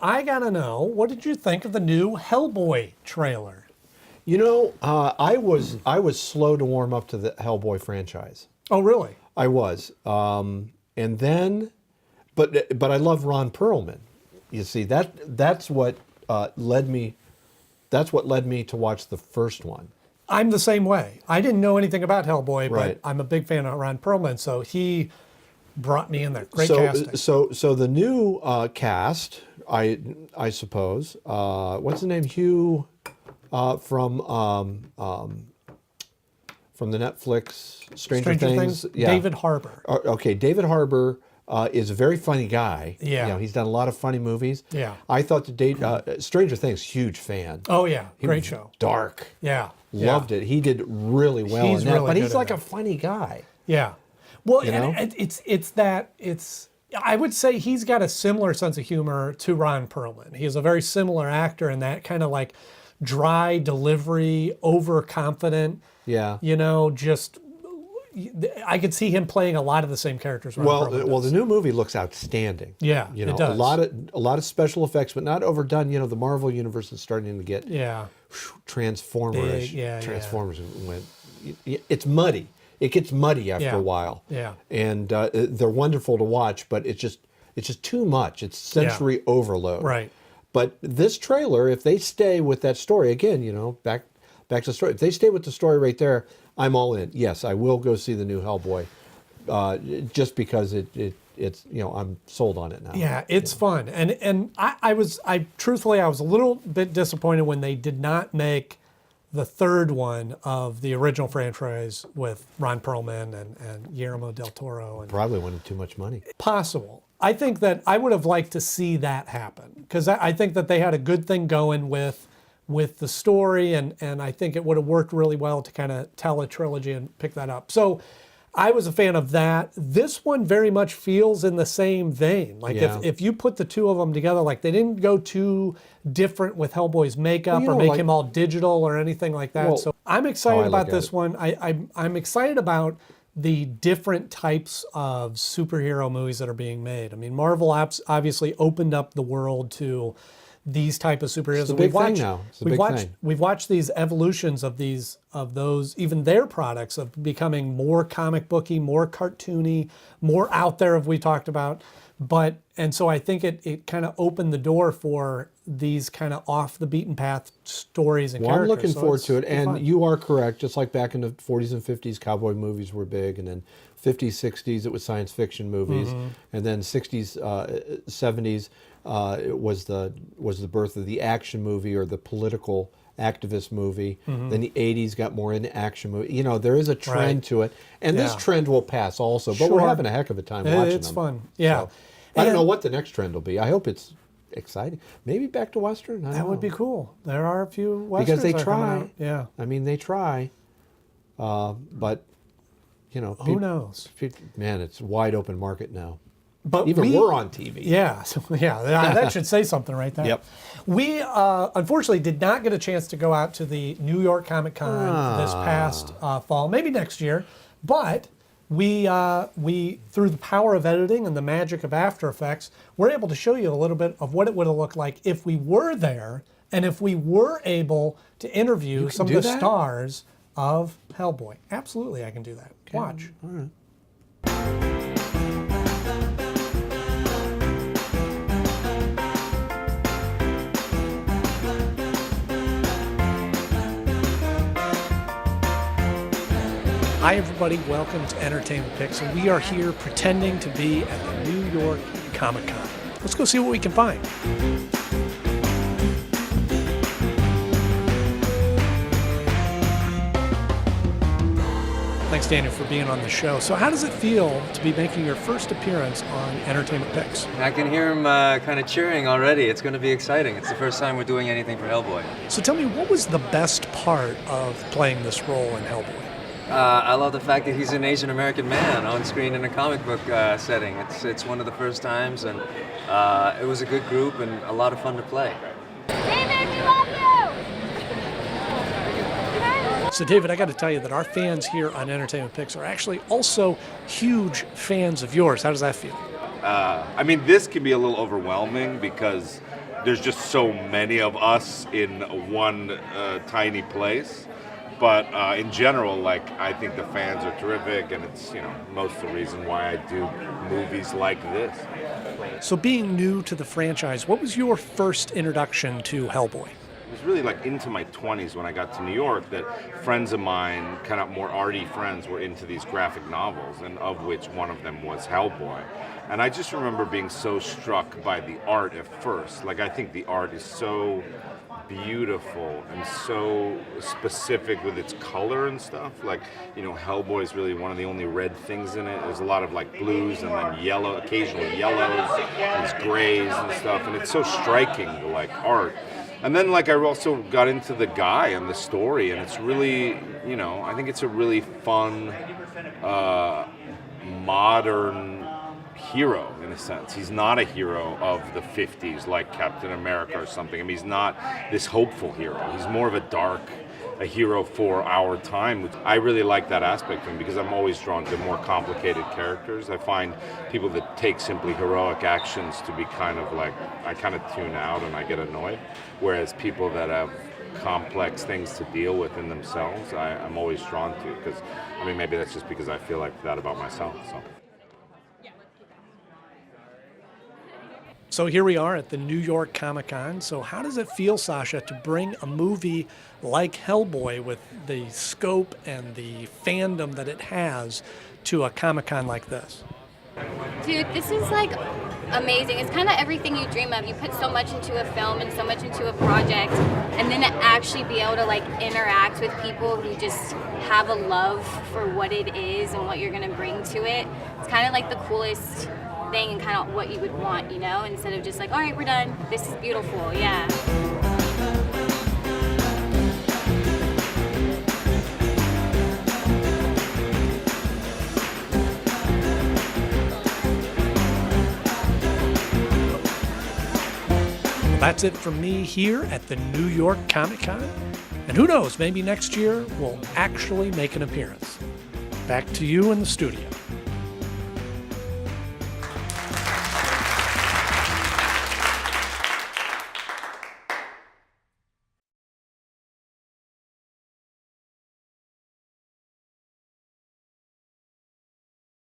I gotta know, what did you think of the new Hellboy trailer? You know, I was slow to warm up to the Hellboy franchise. Oh, really? I was, and then, but I love Ron Perlman. You see, that's what led me. That's what led me to watch the first one. I'm the same way. I didn't know anything about Hellboy, Right. but I'm a big fan of Ron Perlman, so he brought me in there. Great casting. So the new cast, I suppose. What's the name? Hugh from the Netflix Stranger Things. Yeah. David Harbour. Okay, David Harbour is a very funny guy. Yeah. You know, he's done a lot of funny movies. Yeah. I thought Stranger Things, huge fan. Oh yeah, He great was show. Dark. Yeah. Loved it. He did really well He's in that. really But good he's in like that. a funny guy. Yeah. Well, You know? and it's I would say he's got a similar sense of humor to Ron Perlman. He's a very similar actor in that kind of like dry delivery, overconfident. Yeah. You know, just I could see him playing a lot of the same characters. Ron Perlman Well, does. the new movie looks outstanding. Yeah, you know, it does. a lot of special effects, but not overdone. You know, the Marvel universe is starting to get Transformers. Big, yeah. Transformers went. It's muddy. It gets muddy after a while. Yeah. And they're wonderful to watch, but it's just too much. It's sensory overload. Right. But this trailer, if they stay with that story again, you know, back to the story. If they stay with the story right there, I'm all in. Yes, I will go see the new Hellboy, just because it's you know, I'm sold on it now. Yeah, it's fun, and I truthfully I was a little bit disappointed when they did not make the third one of the original franchise with Ron Perlman and Guillermo del Toro. And Probably wanted too much money. possible. I think that I would have liked to see that happen because I think that they had a good thing going with the story, and I think it would have worked really well to kind of tell a trilogy and pick that up. So I was a fan of that. This one very much feels in the same vein. Like Yeah. if you put the two of them together, like they didn't go too different with Hellboy's makeup Well, you or know, make like- him all digital or anything like that. Well, So I'm excited I about look at this it. one. I'm excited about the different types of superhero movies that are being made. I mean, Marvel obviously opened up the world to these type of superheroes. It's a big thing now. It's a big thing. We've watched these evolutions of those, even their products of becoming more comic booky, more cartoony, more out there, as we talked about. And so I think it kind of opened the door for these kind of off the beaten path stories and Well, I'm characters. looking So forward it's to it, and fun. you are correct. Just like back in the 40s and 50s, cowboy movies were big, and then 50s, 60s, it was science fiction movies, and then 60s, 70s, it was the birth of the action movie or the political activist movie. Then the 80s got more into action movie. You know, there is a trend Right. to it, and this Yeah. trend will pass also. But we're Sure. having a heck of a time watching It's them. fun. Yeah. So, I don't And- know what the next trend will be. I hope it's exciting. Maybe back to Western. I don't That would know. be cool. There are a few westerns Because they that are coming try. out. Yeah. I mean, they try, but you know, Who knows? Man, it's a wide open market now. But Even we're on TV. Yeah, so, yeah, that should say something right there. Yep. We unfortunately did not get a chance to go out to the New York Comic Con this past fall, maybe next year, but we through the power of editing and the magic of After Effects, we're able to show you a little bit of what it would have looked like if we were there and if we were able to interview some of do the that? stars of Hellboy. Absolutely, I can do that. Watch. All right. Hi everybody, welcome to Entertainment Picks, and we are here pretending to be at the New York Comic Con. Let's go see what we can find. Thanks, Daniel, for being on the show. So how does it feel to be making your first appearance on Entertainment Picks? I can hear him kind of cheering already. It's going to be exciting. It's the first time we're doing anything for Hellboy. So tell me, what was the best part of playing this role in Hellboy? I love the fact that he's an Asian American man on screen in a comic book setting. It's one of the first times, and it was a good group and a lot of fun to play. David, we love you! So David, I got to tell you that our fans here on Entertainment Picks are actually also huge fans of yours. How does that feel? I mean, this can be a little overwhelming because there's just so many of us in one tiny place. But in general, like, I think the fans are terrific, and it's, you know, most of the reason why I do movies like this. So being new to the franchise, what was your first introduction to Hellboy? It was really like into my 20s when I got to New York that friends of mine, kind of more arty friends, were into these graphic novels, and of which one of them was Hellboy. And I just remember being so struck by the art at first. Like, I think the art is so beautiful and so specific with its color and stuff. Like, you know, Hellboy is really one of the only red things in it. There's a lot of like blues and then yellow, occasional yellows, and grays and stuff. And it's so striking, the like art. And then, like, I also got into the guy and the story, and it's really, you know, I think it's a really fun, modern hero, in a sense. He's not a hero of the 50s like Captain America or something. I mean, he's not this hopeful hero. He's more of a hero for our time. I really like that aspect of him because I'm always drawn to more complicated characters. I find people that take simply heroic actions to be kind of like, I kind of tune out and I get annoyed. Whereas people that have complex things to deal with in themselves, I'm always drawn to, because, I mean, maybe that's just because I feel like that about myself. So here we are at the New York Comic Con. So how does it feel, Sasha, to bring a movie like Hellboy with the scope and the fandom that it has to a Comic Con like this? Dude, this is like amazing. It's kind of everything you dream of. You put so much into a film and so much into a project, and then to actually be able to like interact with people who just have a love for what it is and what you're going to bring to it. It's kind of like the coolest thing and kind of what you would want, you know, instead of just like, all right, we're done. This is beautiful, yeah. That's it from me here at the New York Comic Con. And who knows, maybe next year we'll actually make an appearance. Back to you in the studio.